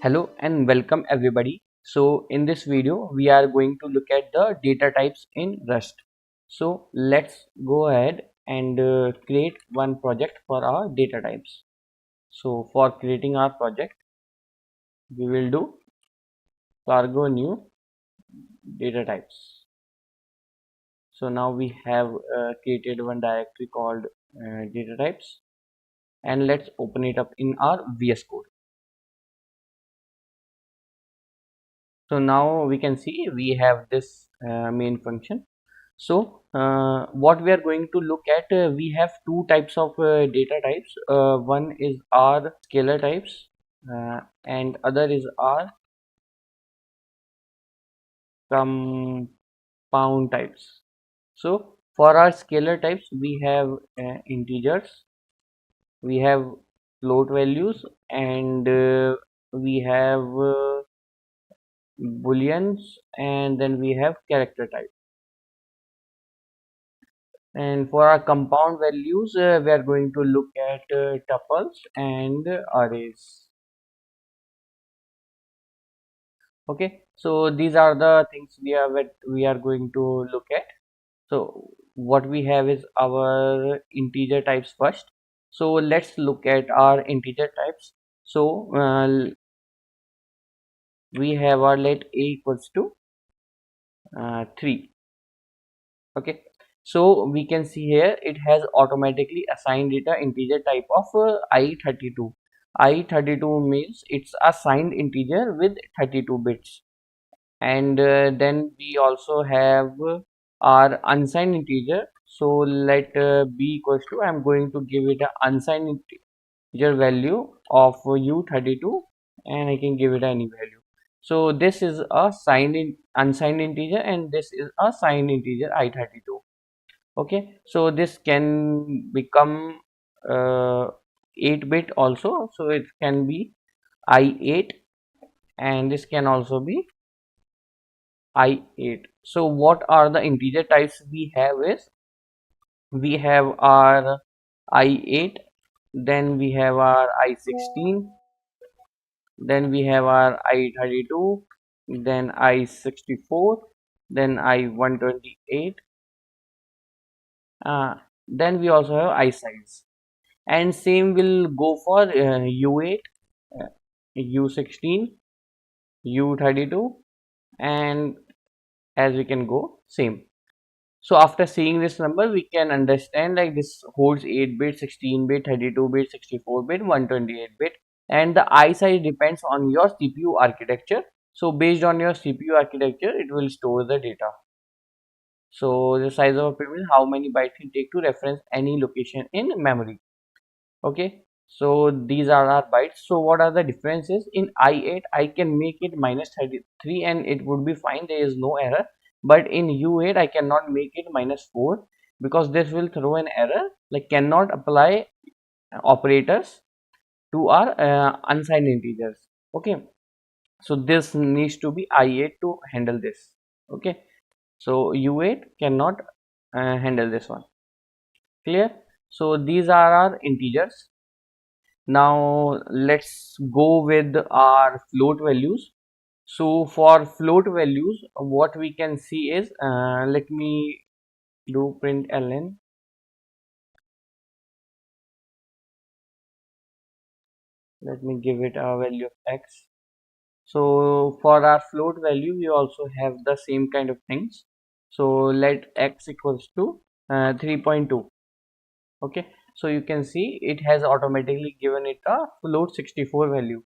Hello and welcome everybody. So in this video we are going to look at the data types in Rust. So let's go ahead and create one project for our data types. So for creating our project we will do cargo new data types. So now we have created one directory called data types, and let's open it up in our VS Code. So now we can see we have this main function. So what we are going to look at, we have two types of data types. One is our scalar types, and other is our compound types. So for our scalar types, we have integers, we have float values, and we have booleans, and then we have character type. And for our compound values, we are going to look at tuples and arrays. Okay, so these are the things we are going to look at. So what we have is our integer types first. So let's look at our integer types. So we have our let a equals to 3. Okay, so we can see here it has automatically assigned it a integer type of I32. I32 means it's a signed integer with 32 bits. And then we also have our unsigned integer. So let b equals to, I'm going to give it an unsigned integer value of u32, and I can give it any value. So this is a unsigned integer, and this is a signed integer I32. Okay, so this can become 8-bit also, so it can be I8, and this can also be I8. So what are the integer types we have is, we have our I8, then we have our I16, then we have our I32, then I64, then I128, then we also have I size. And same will go for U8, uh, U16, U32, and as we can go same. So after seeing this number, we can understand like this holds 8-bit, 16-bit, 32-bit, 64-bit, 128-bit, and the I size depends on your CPU architecture. So based on your CPU architecture, it will store the data. So the size of a pyramid, how many bytes it take to reference any location in memory. Okay, so these are our bytes. So what are the differences? In I8 I can make it -33 and it would be fine, there is no error. But in U8 I cannot make it -4, because this will throw an error, like cannot apply operators to our unsigned integers. Okay, so this needs to be I8 to handle this. Okay, so U8 cannot handle this one. Clear? So these are our integers. Now let's go with our float values. So for float values, what we can see is, let me do println. Let me give it a value of x. So for our float value, we also have the same kind of things. So let x equals to 3.2. Okay, so you can see it has automatically given it a float 64 value.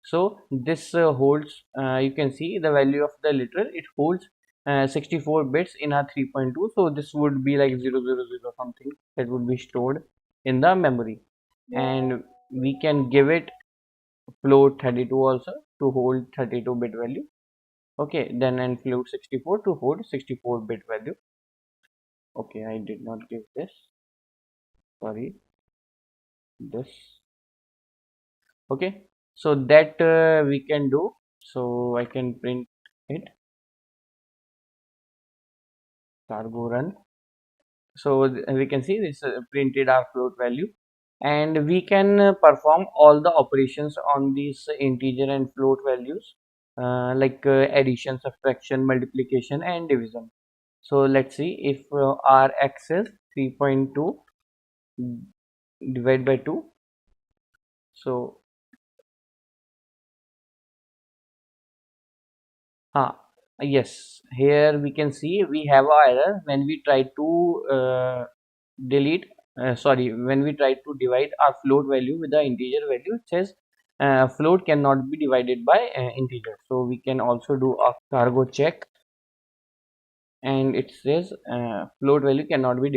So this holds, you can see the value of the literal, it holds 64 bits in a 3.2. So this would be like 000 something that would be stored in the memory, and we can give it float 32 also to hold 32-bit value. Okay, then and float 64 to hold 64-bit value. Okay, I did not give this, sorry, this. Okay, so that we can do. So I can print it, cargo run. So we can see this printed our float value, and we can perform all the operations on these integer and float values, like addition, subtraction, multiplication, and division. So let's see if our x is 3.2 divided by 2. So ah, yes, here we can see we have a error when we try to delete sorry, when we try to divide our float value with the integer value. It says float cannot be divided by integer. So we can also do a cargo check, and it says float value cannot be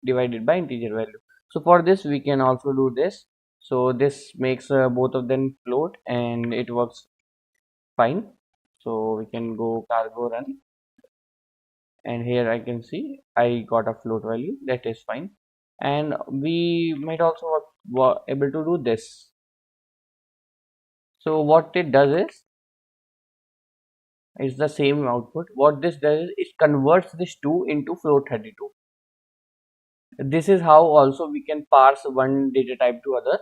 divided by integer value. So for this we can also do this. So this makes both of them float and it works fine. So we can go cargo run, and here I can see I got a float value, that is fine. And we might also able to do this. So what it does is the same output. What this does is it converts this 2 into float 32. This is how also we can parse one data type to other.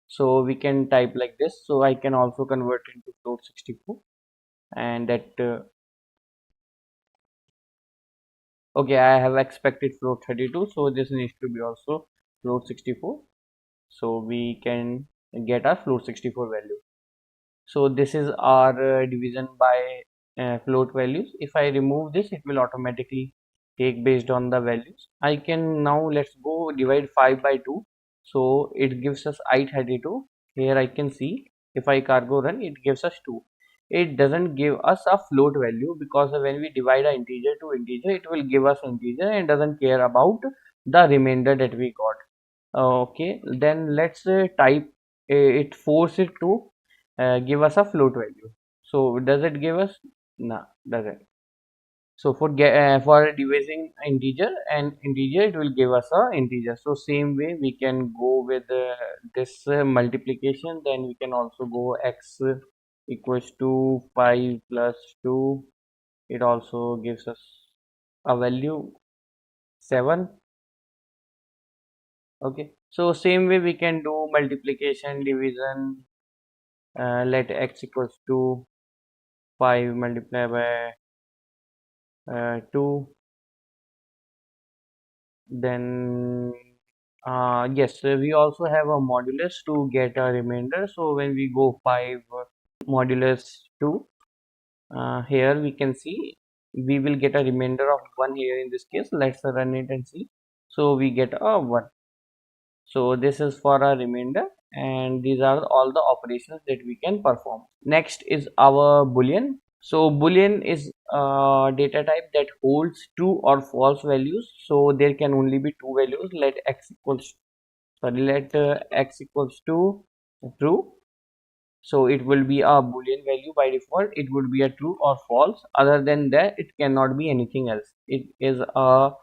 So we can type like this. So I can also convert into float 64, and that okay, I have expected float 32, so this needs to be also float 64. So we can get our float 64 value. So this is our division by float values. If I remove this, it will automatically take based on the values. I can now, let's go divide 5 by 2. So it gives us I32. Here I can see if I cargo run, it gives us 2. It doesn't give us a float value because when we divide an integer to integer, it will give us integer and doesn't care about the remainder that we got. Okay, then let's type it, force it to give us a float value. So does it give us? No, doesn't. So for dividing integer and integer, it will give us a integer. So same way we can go with this multiplication. Then we can also go x equals to 5 plus 2. It also gives us a value 7. Okay, so same way we can do multiplication, division. Let x equals to 5 multiplied by 2. Then yes, we also have a modulus to get a remainder. So when we go 5 modulus 2, here we can see we will get a remainder of 1 here in this case. Let's run it and see. So we get a 1. So this is for a remainder, and these are all the operations that we can perform. Next is our boolean. So boolean is a data type that holds true or false values. So there can only be two values. Let x equals to true. So it will be a boolean value by default. It would be a true or false. Other than that, it cannot be anything else. It is a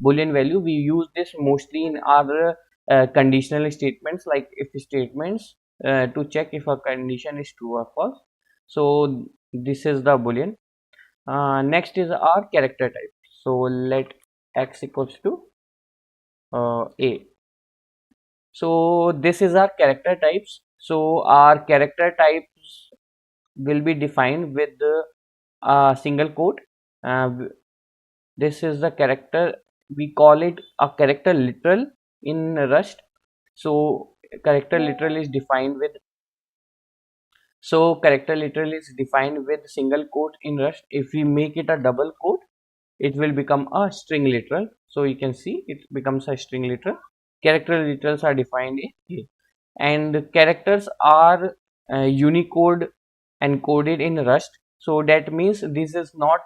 boolean value. We use this mostly in our conditional statements like if statements, to check if a condition is true or false. So this is the boolean. Next is our character type. So let x equals to a. So this is our character types. So our character types will be defined with a single quote. This is the character, we call it a character literal in Rust. So character literal is defined with character literal is defined with single quote in Rust. If we make it a double quote, it will become a string literal. So you can see it becomes a string literal. Character literals are defined in A, and characters are Unicode encoded in Rust. So that means this is not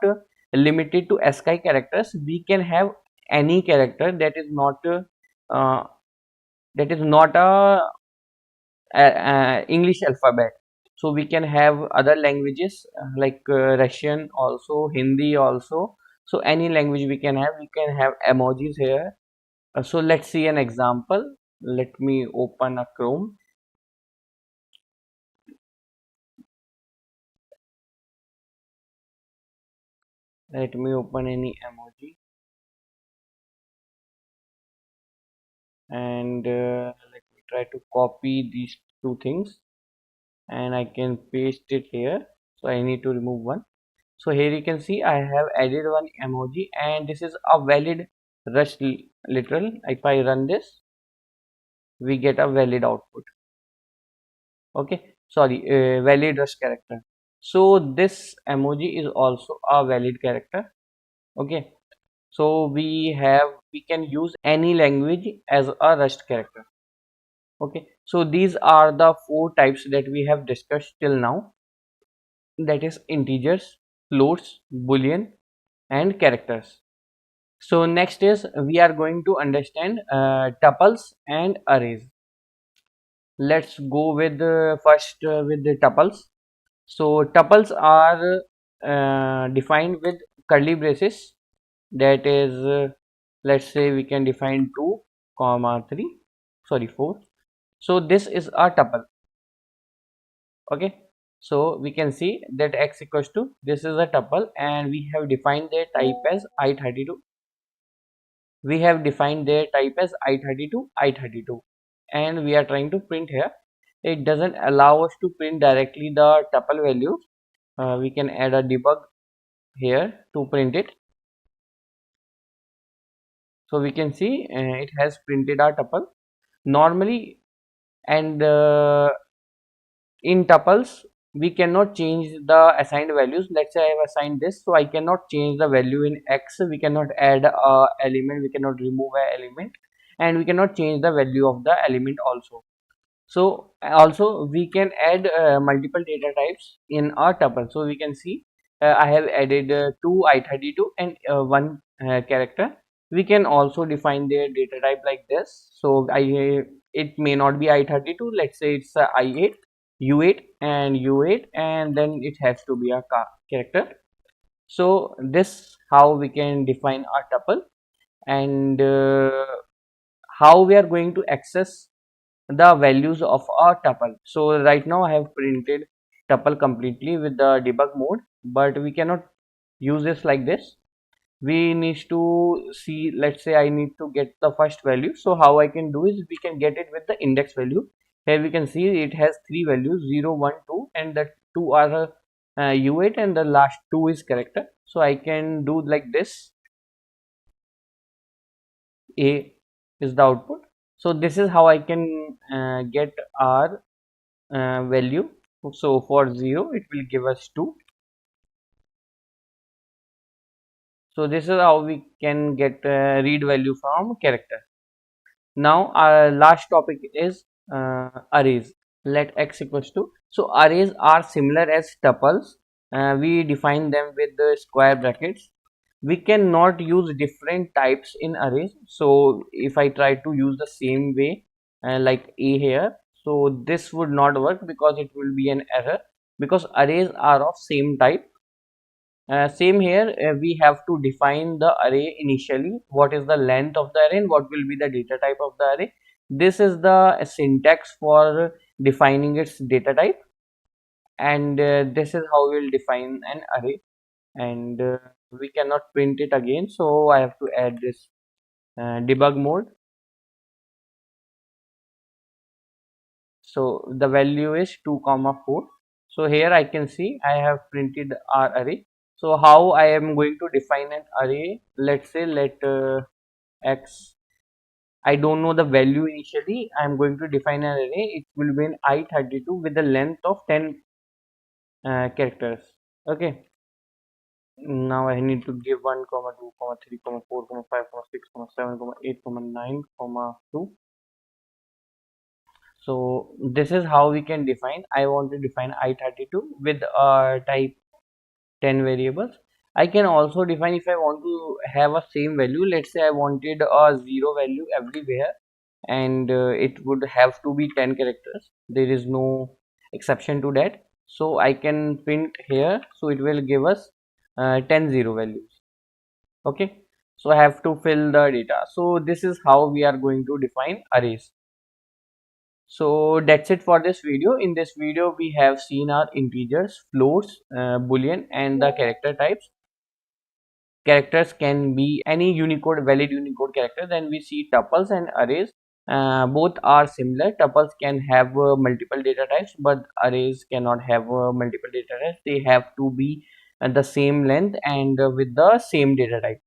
limited to ASCII characters. We can have any character uh, that is not a English alphabet. So we can have other languages like Russian also, Hindi also. So any language we can have. We can have emojis here. So let's see an example. Let me open a Chrome. Let me open any emoji, and let me try try to copy these two things and I can paste it here. So I need to remove one. So here you can see I have added one emoji and this is a valid Rust literal. If I run this, we get a valid output. Okay, sorry, valid Rust character. So this emoji is also a valid character. Okay, so we can use any language as a Rust character. Okay, so these are the four types that we have discussed till now, that is integers, floats, boolean and characters. So next is we are going to understand tuples and arrays. Let's go with first with the tuples. So tuples are defined with curly braces, that is let's say we can define 2 comma 3, sorry 4. So this is a tuple. Okay, so we can see that x equals to, this is a tuple and we have defined their type as I32. We have defined their type as I32 and we are trying to print here. It doesn't allow us to print directly the tuple value. We can add a debug here to print it. So we can see it has printed our tuple normally. And in tuples we cannot change the assigned values. Let's say I have assigned this, so I cannot change the value in x. We cannot add a element, we cannot remove an element, and we cannot change the value of the element also. So also we can add multiple data types in our tuple. So we can see I have added two I32 and one character. We can also define their data type like this. So it may not be I32, let's say it's I8, U8 and U8, and then it has to be a character. So this how we can define our tuple. And how we are going to access the values of a tuple. So right now I have printed tuple completely with the debug mode, but we cannot use this like this. We need to see, let's say I need to get the first value. So how I can do is we can get it with the index value. Here we can see it has three values, 0, 1, 2, and the two are U8 and the last two is character. So I can do like this. A is the output. So this is how I can get our value. So for 0 it will give us 2. So this is how we can get read value from character. Now our last topic is arrays. Let x equals to, so arrays are similar as tuples. We define them with the square brackets. We cannot use different types in arrays. So if I try to use the same way like a here, so this would not work because it will be an error, because arrays are of same type. Same here, we have to define the array initially. What is the length of the array and what will be the data type of the array. This is the syntax for defining its data type, and this is how we'll define an array. And we cannot print it again, so I have to add this debug mode. So the value is 2 comma 4. So here I can see I have printed our array. So how I am going to define an array, let's say let x, I don't know the value initially. I am going to define an array. It will be an I32 with the length of 10 characters. Okay, now I need to give 1 comma 2 comma 3 comma 4 comma 5 comma 6 comma 7 comma 8 comma 9 comma 2. So this is how we can define. I want to define I32 with type 10 variables. I can also define if I want to have a same value. Let's say I wanted a 0 value everywhere, and it would have to be 10 characters. There is no exception to that. So I can print here, so it will give us 10 0 values. Okay, so I have to fill the data. So this is how we are going to define arrays. So that's it for this video. In this video we have seen our integers, floats, boolean and the character types. Characters can be any Unicode, valid Unicode character. Then we see tuples and arrays. Both are similar. Tuples can have multiple data types, but arrays cannot have multiple data types. They have to be the same length and with the same data type.